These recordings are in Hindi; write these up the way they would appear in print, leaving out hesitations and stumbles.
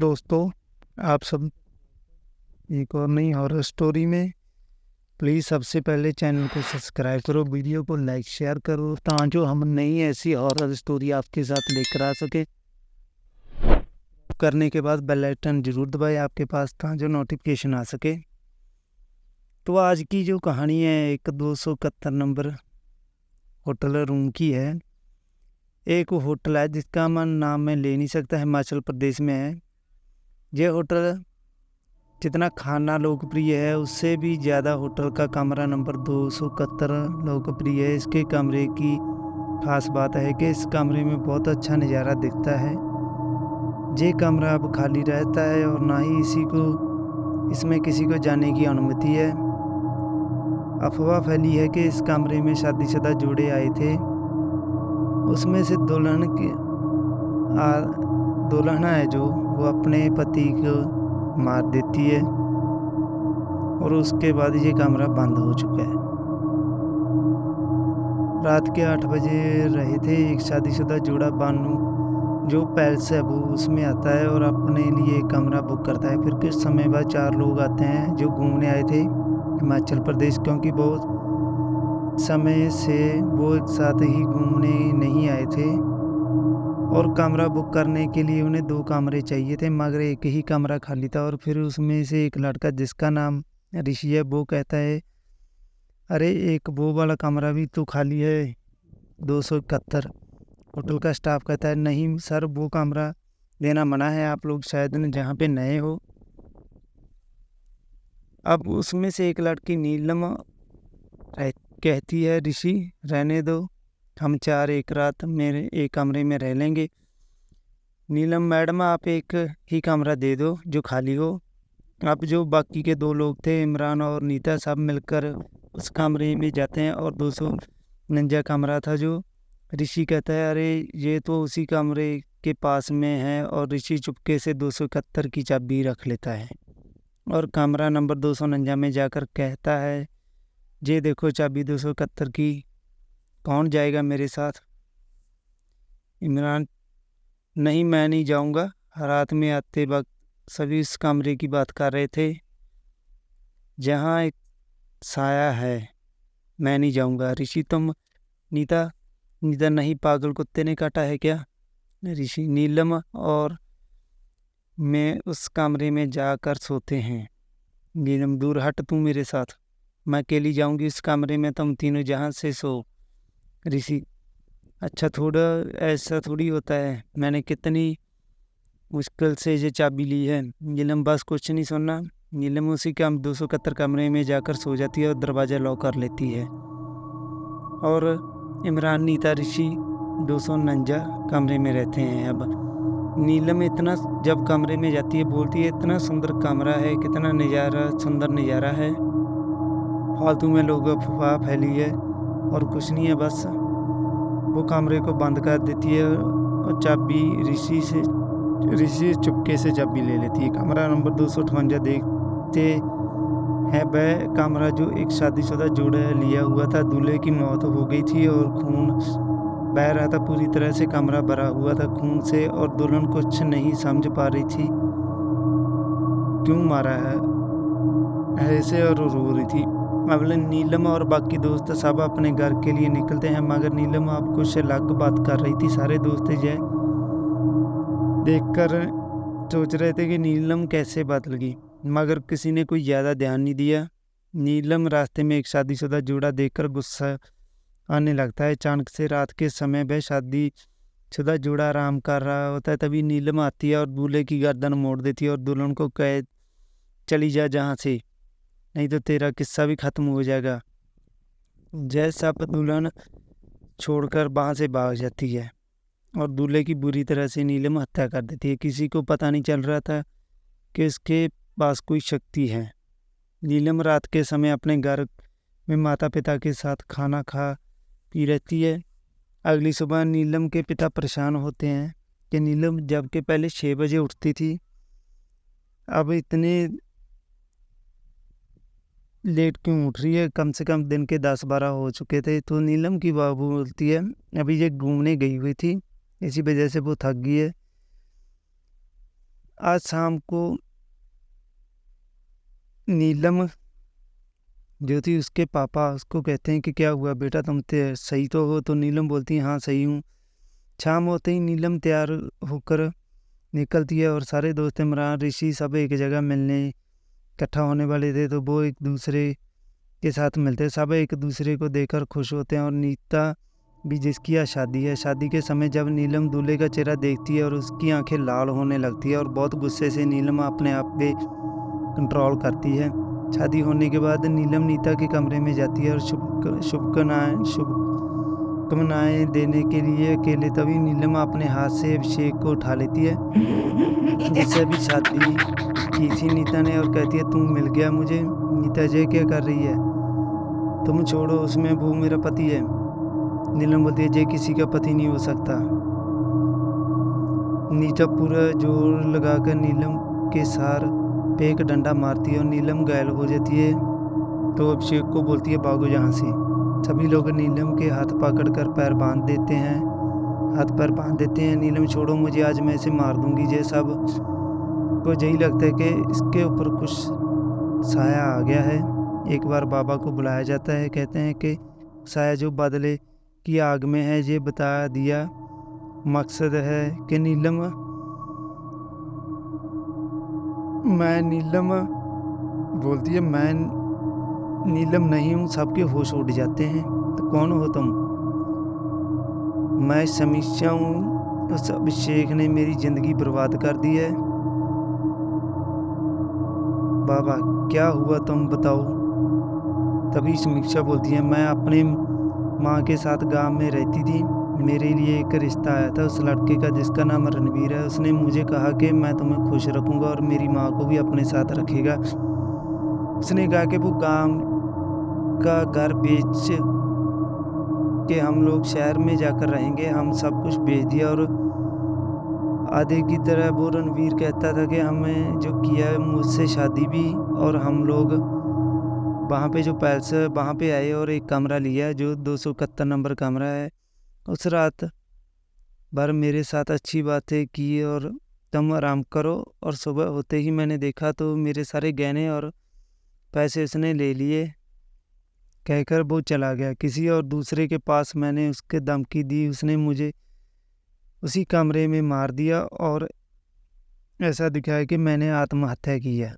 दोस्तों, आप सब एक और नई हॉरर स्टोरी में। प्लीज़ सबसे पहले चैनल को सब्सक्राइब करो, वीडियो को लाइक शेयर करो ताकि हम नई ऐसी हॉरर स्टोरी आपके साथ लेकर आ सके। करने के बाद बेल आइकन जरूर दबाएं आपके पास ताकि नोटिफिकेशन आ सके। तो आज की जो कहानी है एक 271 नंबर होटल रूम की है। एक होटल है जिसका नाम मैं ले नहीं सकता, हिमाचल प्रदेश में है। यह होटल जितना खाना लोकप्रिय है उससे भी ज़्यादा होटल का कमरा नंबर 271 लोकप्रिय है। इसके कमरे की खास बात है कि इस कमरे में बहुत अच्छा नज़ारा दिखता है। ये कमरा अब खाली रहता है और ना ही इसमें किसी को जाने की अनुमति है। अफवाह फैली है कि इस कमरे में शादीशुदा जोड़े आए थे, उसमें से दुल्हन है जो वो अपने पति को मार देती है और उसके बाद ये कमरा बंद हो चुका है। रात के 8 बजे रहे थे। एक शादीशुदा जोड़ा बानू जो पैलेस है वो उसमें आता है और अपने लिए कमरा बुक करता है। फिर कुछ समय बाद 4 लोग आते हैं जो घूमने आए थे हिमाचल प्रदेश, क्योंकि बहुत समय से वो एक साथ ही घूमने नहीं आए थे और कमरा बुक करने के लिए उन्हें 2 कमरे चाहिए थे, मगर एक ही कमरा खाली था। और फिर उसमें से एक लड़का जिसका नाम ऋषि है वो कहता है, अरे एक वो वाला कमरा भी तो खाली है 271। होटल का स्टाफ कहता है, नहीं सर, वो कमरा देना मना है, आप लोग शायद जहाँ पे नए हो। अब उसमें से एक लड़की नीलम कहती है, ऋषि रहने दो, हम 4 एक रात मेरे एक कमरे में रह लेंगे। नीलम मैडम आप एक ही कमरा दे दो जो खाली हो। अब जो बाकी के 2 लोग थे, इमरान और नीता, सब मिलकर उस कमरे में जाते हैं और 249 कमरा था जो ऋषि कहता है, अरे ये तो उसी कमरे के पास में है। और ऋषि चुपके से 271 की चाबी रख लेता है और कमरा नंबर 249 में जाकर कहता है, ये देखो चाबी 271 की, कौन जाएगा मेरे साथ? इमरान, नहीं मैं नहीं जाऊंगा। रात में आते वक्त सभी इस कमरे की बात कर रहे थे जहाँ एक साया है, मैं नहीं जाऊंगा। ऋषि, तुम? नीता, नहीं, पागल कुत्ते ने काटा है क्या? ऋषि, नीलम और मैं उस कमरे में जाकर सोते हैं। नीलम, दूर हट तू मेरे साथ, मैं अकेली जाऊंगी इस कमरे में, तुम तीनों जहाँ से सो। ऋषि, अच्छा, थोड़ा ऐसा थोड़ी होता है, मैंने कितनी मुश्किल से ये चाबी ली है। नीलम, बस कुछ नहीं सुनना। नीलम उसी का 271 कमरे में जाकर सो जाती है और दरवाज़ा लॉक कर लेती है। और इमरान, नीता, ऋषि 249 कमरे में रहते हैं। अब नीलम इतना जब कमरे में जाती है बोलती है, इतना सुंदर कमरा है, कितना नज़ारा, सुंदर नज़ारा है, फालतू में लोग अफवाह फैली है और कुछ नहीं है। बस वो कमरे को बंद कर देती है और चाबी ऋषि चुपके से चाबी ले लेती है। कमरा नंबर 258 देखते हैं वह कमरा जो एक शादीशुदा जोड़ा लिया हुआ था। दूल्हे की मौत हो गई थी और खून बह रहा था, पूरी तरह से कमरा भरा हुआ था खून से और दुल्हन कुछ नहीं समझ पा रही थी क्यों मारा है ऐसे, और रो रही थी। अब नीलम और बाकी दोस्त सब अपने घर के लिए निकलते हैं, मगर नीलम अब कुछ अलग बात कर रही थी। सारे दोस्त ये देखकर सोच रहे थे कि नीलम कैसे बदल गई, मगर किसी ने कोई ज़्यादा ध्यान नहीं दिया। नीलम रास्ते में एक शादीशुदा जोड़ा देखकर गुस्सा आने लगता है। अचानक से रात के समय वह शादीशुदा जोड़ा आराम कर रहा होता है, तभी नीलम आती है और दूल्हे की गर्दन मोड़ देती है और दुल्हन को कह, चली जा जहाँ से, नहीं तो तेरा किस्सा भी खत्म हो जाएगा। जैसा दुल्हन छोड़कर वहाँ से भाग जाती है और दूल्हे की बुरी तरह से नीलम हत्या कर देती है। किसी को पता नहीं चल रहा था कि इसके पास कोई शक्ति है। नीलम रात के समय अपने घर में माता पिता के साथ खाना खा पी रहती है। अगली सुबह नीलम के पिता परेशान होते हैं कि नीलम जबकि पहले 6 बजे उठती थी, अब इतने लेट क्यों उठ रही है? कम से कम दिन के 10-12 हो चुके थे। तो नीलम की बाबू बोलती है, अभी ये घूमने गई हुई थी, इसी वजह से वो थक गई है। आज शाम को नीलम जो थी उसके पापा उसको कहते हैं कि क्या हुआ बेटा, तुम सही तो हो? तो नीलम बोलती है हाँ सही हूँ। शाम होते ही नीलम तैयार होकर निकलती है और सारे दोस्त इमरान, ऋषि सब एक जगह मिलने इकट्ठा होने वाले थे, तो वो एक दूसरे के साथ मिलते हैं। सब एक दूसरे को देखकर खुश होते हैं और नीता भी, जिसकी आज शादी है। शादी के समय जब नीलम दूल्हे का चेहरा देखती है और उसकी आंखें लाल होने लगती है और बहुत गुस्से से नीलम अपने आप पे कंट्रोल करती है। शादी होने के बाद नीलम नीता के कमरे में जाती है और शुभकामनाएं देने के लिए अकेले, तभी नीलम अपने हाथ से अभिषेक को उठा लेती है जिससे अभी शादी की थी नीता ने, और कहती है तुम मिल गया मुझे। नीता जय क्या कर रही है? तुम छोड़ो, उसमें वो मेरा पति है। नीलम बोलती है जय किसी का पति नहीं हो सकता। नीता पूरा जोर लगाकर नीलम के सार पे एक डंडा मारती है और नीलम घायल हो जाती है। तो अभिषेक को बोलती है भागो यहाँ से। सभी लोग नीलम के हाथ पकड़कर पैर बांध देते हैं, हाथ पैर बांध देते हैं। नीलम छोड़ो मुझे, आज मैं इसे मार दूंगी। जय सब को यही लगता है कि इसके ऊपर कुछ साया आ गया है। एक बार बाबा को बुलाया जाता है, कहते हैं कि साया जो बादले की आग में है, ये बता दिया। मकसद है कि नीलम बोलती है मैं नीलम नहीं हूँ। सबके होश उड़ जाते हैं। तो कौन हो तुम? मैं समीक्षा हूँ। उस अभिषेक ने मेरी जिंदगी बर्बाद कर दी है। बाबा क्या हुआ तुम बताओ। तभी समीक्षा बोलती है मैं अपने माँ के साथ गांव में रहती थी। मेरे लिए एक रिश्ता आया था उस लड़के का जिसका नाम रणवीर है। उसने मुझे कहा कि मैं तुम्हें खुश रखूंगा और मेरी माँ को भी अपने साथ रखेगा। उसने कहा कि वो गांव का घर बेच के हम लोग शहर में जाकर रहेंगे। हम सब कुछ बेच दिया और आधे की तरह वो रणवीर कहता था कि हमें जो किया है मुझसे शादी भी, और हम लोग वहाँ पे जो पैसे वहाँ पे आए और एक कमरा लिया जो 271 नंबर कमरा है। उस रात भर मेरे साथ अच्छी बातें की और तुम आराम करो, और सुबह होते ही मैंने देखा तो मेरे सारे गहने और पैसे उसने ले लिए। कहकर वो चला गया। किसी और दूसरे के पास मैंने उसके धमकी दी, उसने मुझे उसी कमरे में मार दिया और ऐसा दिखाया कि मैंने आत्महत्या की है।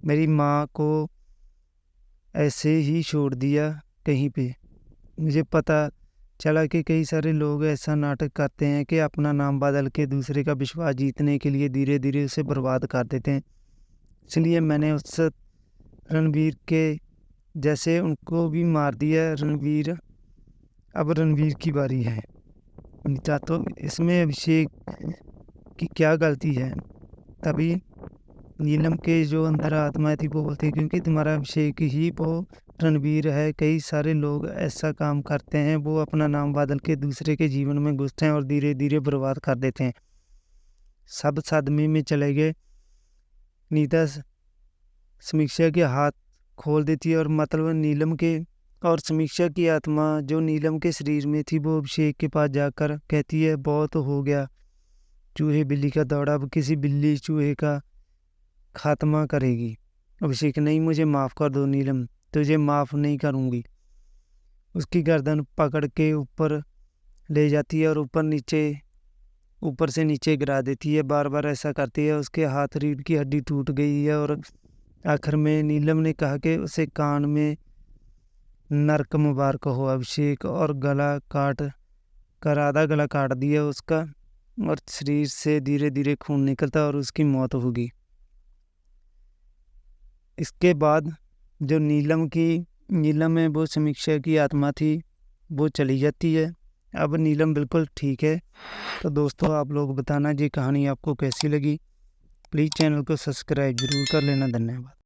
मेरी माँ को ऐसे ही छोड़ दिया कहीं पे। मुझे पता चला कि कई सारे लोग ऐसा नाटक करते हैं कि अपना नाम बदल के दूसरे का विश्वास जीतने के लिए धीरे धीरे उसे बर्बाद कर देते हैं। इसलिए मैंने उस रणवीर के जैसे उनको भी मार दिया। अब रणवीर की बारी है। नीता तो इसमें अभिषेक की क्या गलती है? तभी नीलम के जो अंदर आत्मा थी वो बोलती है क्योंकि तुम्हारा अभिषेक ही वो रणवीर है। कई सारे लोग ऐसा काम करते हैं, वो अपना नाम बदल के दूसरे के जीवन में घुसते हैं और धीरे धीरे बर्बाद कर देते हैं। सब सदमे में चले गए। नीता समीक्षा के हाथ खोल देती है और मतलब नीलम के और समीक्षा की आत्मा जो नीलम के शरीर में थी वो अभिषेक के पास जाकर कहती है बहुत हो गया चूहे बिल्ली का दौड़ा, अब किसी बिल्ली चूहे का खात्मा करेगी। अभिषेक नहीं, मुझे माफ़ कर दो नीलम, तुझे माफ़ नहीं करूँगी। उसकी गर्दन पकड़ के ऊपर ले जाती है और ऊपर से नीचे गिरा देती है। बार बार ऐसा करती है। उसके हाथ रीढ़ की हड्डी टूट गई है और आखिर में नीलम ने कहा कि उसे कान में नर्क मुबारक हो अभिषेक, और आधा गला काट दिया उसका और शरीर से धीरे धीरे खून निकलता और उसकी मौत होगी। इसके बाद जो नीलम में वो समीक्षा की आत्मा थी वो चली जाती है। अब नीलम बिल्कुल ठीक है। तो दोस्तों आप लोग बताना ये कहानी आपको कैसी लगी। प्लीज़ चैनल को सब्सक्राइब जरूर कर लेना। धन्यवाद।